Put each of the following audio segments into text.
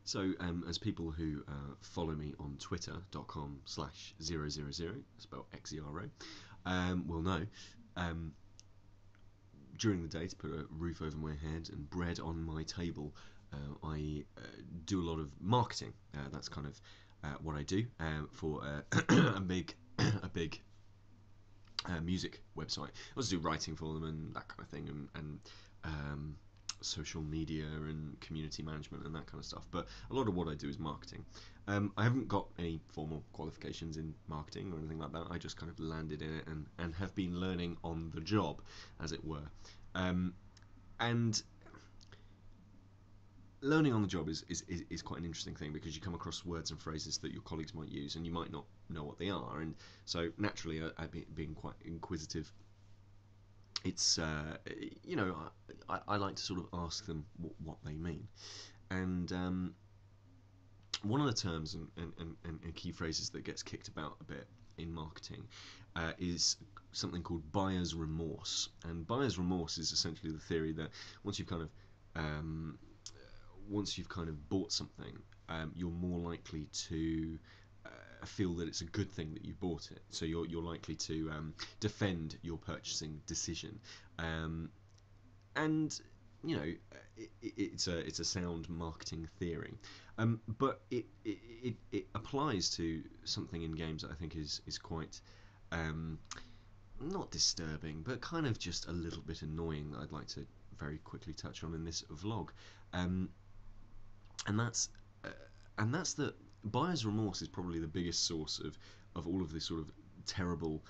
So, as people who follow me on twitter.com/000, spelled XeroXero, will know, during the day, to put a roof over my head and bread on my table, I do a lot of marketing. That's kind of what I do for a big music website. I also do writing for them and that kind of thing, and social media and community management and that kind of stuff. But a lot of what I do is marketing. I haven't got any formal qualifications in marketing or anything like that. I just kind of landed in it and have been learning on the job, as it were. And learning on the job is quite an interesting thing, because you come across words and phrases that your colleagues might use and you might not know what they are, and so naturally, being quite inquisitive, it's I like to sort of ask them what they mean. And one of the terms and key phrases that gets kicked about a bit in marketing is something called buyer's remorse. And buyer's remorse is essentially the theory that once you've kind of bought something, you're more likely to feel that it's a good thing that you bought it. So you're likely to defend your purchasing decision, and it's a sound marketing theory, but it applies to something in games that I think is quite not disturbing, but kind of just a little bit annoying, that I'd like to very quickly touch on in this vlog, and that's that buyer's remorse is probably the biggest source of all of this sort of terrible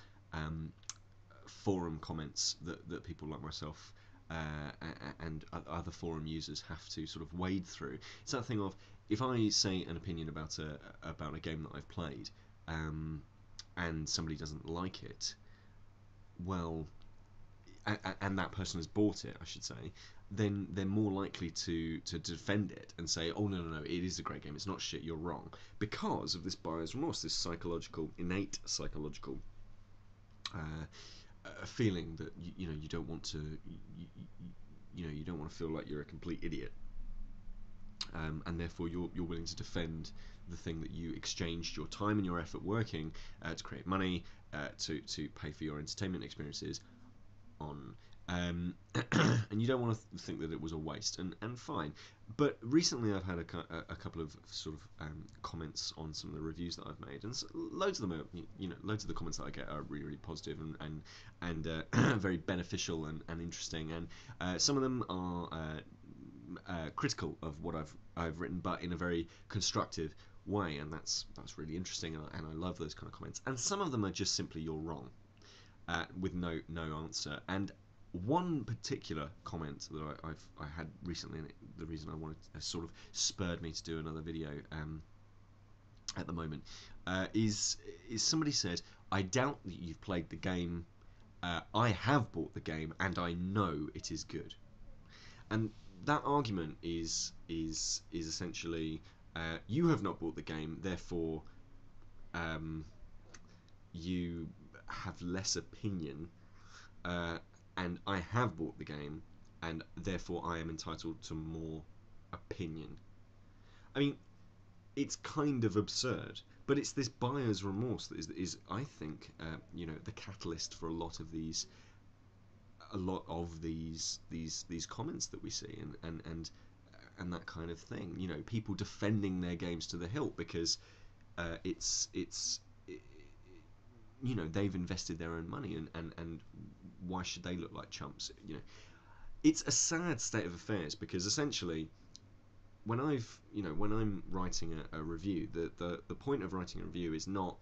forum comments that people like myself and other forum users have to sort of wade through. It's that thing of, if I say an opinion about a game that I've played, and somebody doesn't like it, well, and that person has bought it, I should say, then they're more likely to defend it and say, oh no, it is a great game, it's not shit, you're wrong, because of this buyer's remorse, this innate psychological feeling that you don't want to you don't want to feel like you're a complete idiot, and therefore you're willing to defend the thing that you exchanged your time and your effort working to create money, to pay for your entertainment experiences on, and you don't want to think that it was a waste, and fine. But recently I've had a couple of sort of comments on some of the reviews that I've made, and loads of them are, loads of the comments that I get are really positive and very beneficial and interesting, and some of them are critical of what I've written, but in a very constructive way, and that's really interesting, and I love those kind of comments. And some of them are just simply, you're wrong, with no answer. And one particular comment that I had recently, and the reason I wanted sort of spurred me to do another video at the moment, is somebody said, I doubt that you've played the game. I have bought the game and I know it is good. And that argument is essentially, you have not bought the game, therefore you have less opinion, and I have bought the game, and therefore I am entitled to more opinion. I mean, it's kind of absurd, but it's this buyer's remorse that is I think, the catalyst for a lot of these comments that we see, and that kind of thing. People defending their games to the hilt because they've invested their own money, and why should they look like chumps? It's a sad state of affairs, because essentially, when I'm writing a review, the point of writing a review is not,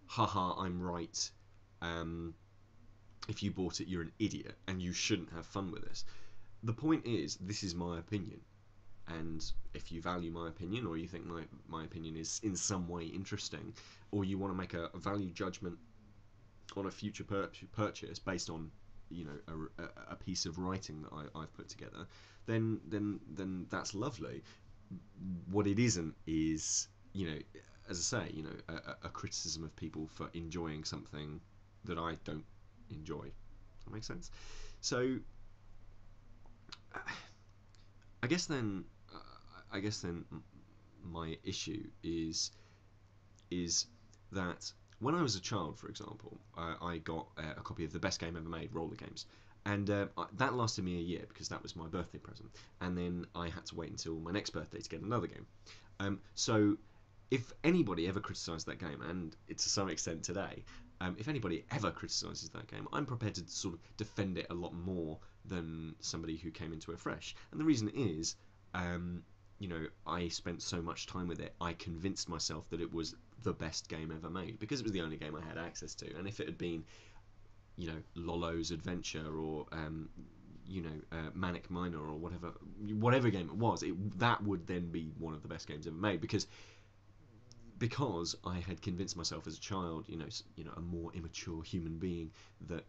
haha, I'm right, if you bought it, you're an idiot and you shouldn't have fun with this. The point is, this is my opinion, and if you value my opinion, or you think my opinion is in some way interesting, or you want to make a value judgment on a future purchase based on a piece of writing that I've put together, then that's lovely. What it isn't is, as I say, a criticism of people for enjoying something that I don't enjoy. Does that make sense? So I guess then my issue is that when I was a child, for example, I got a copy of the best game ever made, Roller Games, and that lasted me a year because that was my birthday present, and then I had to wait until my next birthday to get another game. So if anybody ever criticised that game, and to some extent today, if anybody ever criticises that game, I'm prepared to sort of defend it a lot more than somebody who came into it fresh. And the reason is, I spent so much time with it, I convinced myself that it was the best game ever made because it was the only game I had access to. And if it had been, Lolo's Adventure or Manic Miner or whatever game it was, that would then be one of the best games ever made because I had convinced myself as a child, a more immature human being, that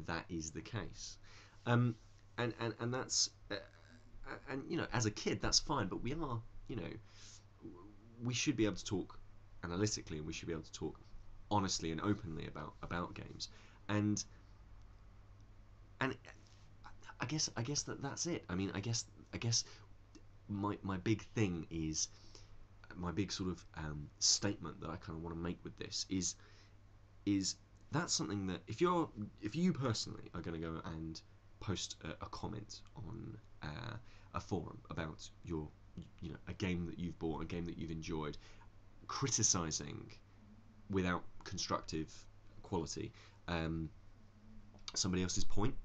that is the case, and that's and as a kid that's fine, but we should be able to talk analytically, and we should be able to talk honestly and openly about games, and and I guess that's it. I mean, I guess my big thing is my big sort of statement that I kind of want to make with this is that's something that if you personally are going to go and post a comment on a forum about a game that you've bought, a game that you've enjoyed, criticizing without constructive quality somebody else's point,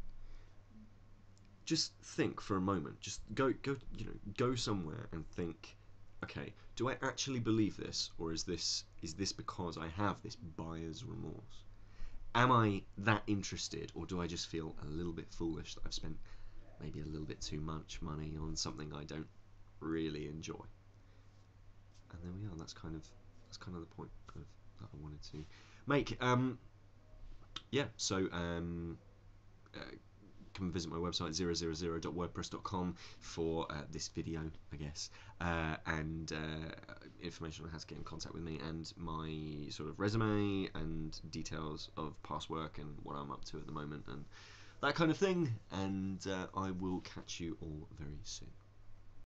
just think for a moment. Just go somewhere and think, okay, do I actually believe this, or is this because I have this buyer's remorse? Am I that interested, or do I just feel a little bit foolish that I've spent maybe a little bit too much money on something I don't really enjoy? And there we are. That's kind of the point that I wanted to make. So come and visit my website, XeroXeroXero's.wordpress.com, for this video, I guess, and information on how to get in contact with me, and my sort of resume and details of past work and what I'm up to at the moment and that kind of thing. And I will catch you all very soon.